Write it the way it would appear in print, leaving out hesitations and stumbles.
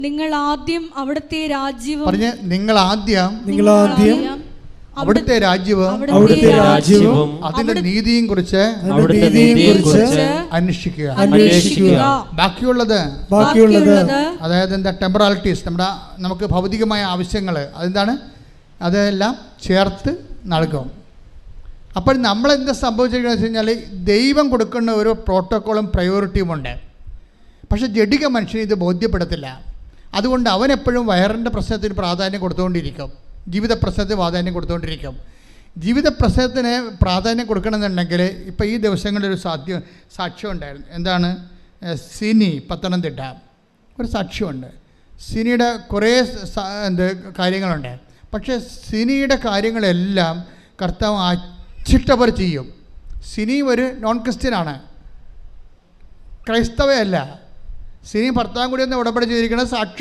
നിങ്ങൾ ആദ്യം അവിടുത്തെ രാജ്യവും നിങ്ങൾ ആദ്യം അവിടുത്തെ രാജ്യവും അതിന്റെ നീതിയും കുറിച്ച് അന്വേഷിക്കുക. ബാക്കിയുള്ളത് അതായത് എന്താ, ടെമ്പറാലിറ്റീസ്, നമുക്ക് ഭൗതികമായ ആവശ്യങ്ങൾ അതെന്താണ്, അതെല്ലാം ചേർത്ത് നൽകും. അപ്പോൾ നമ്മളെന്താ സംഭവിച്ചിരിക്കുന്നത് വെച്ച് കഴിഞ്ഞാൽ, ദൈവം കൊടുക്കുന്ന ഒരു പ്രോട്ടോക്കോളും പ്രയോറിറ്റിയുമുണ്ട്. പക്ഷെ ജഡിക മനുഷ്യന് ഇത് ബോധ്യപ്പെടത്തില്ല. അതുകൊണ്ട് അവനെപ്പോഴും വയറിൻ്റെ പ്രശ്നത്തിന് പ്രാധാന്യം കൊടുത്തുകൊണ്ടിരിക്കും, ജീവിത പ്രശ്നത്തിന് പ്രാധാന്യം കൊടുത്തുകൊണ്ടിരിക്കും. ജീവിത പ്രശ്നത്തിന് പ്രാധാന്യം കൊടുക്കണമെന്നുണ്ടെങ്കിൽ ഇപ്പോൾ ഈ ദിവസങ്ങളിലൊരു സാക്ഷ്യം ഉണ്ടായിരുന്നു. എന്താണ്, സിനി, പത്തനംതിട്ട ഒരു സാക്ഷ്യമുണ്ട്. സിനിയുടെ കുറേ കാര്യങ്ങളുണ്ട്. പക്ഷേ സിനിയുടെ കാര്യങ്ങളെല്ലാം കർത്താവ് അച്ചിട്ടവർ ചെയ്യും. സിനി ഒരു നോൺ ക്രിസ്ത്യനാണ്, ക്രൈസ്തവയല്ല. സിനി ഭർത്താവും കൂടി ഒന്ന് ഉടമ്പടി ചെയ്തിരിക്കുന്ന സാക്ഷി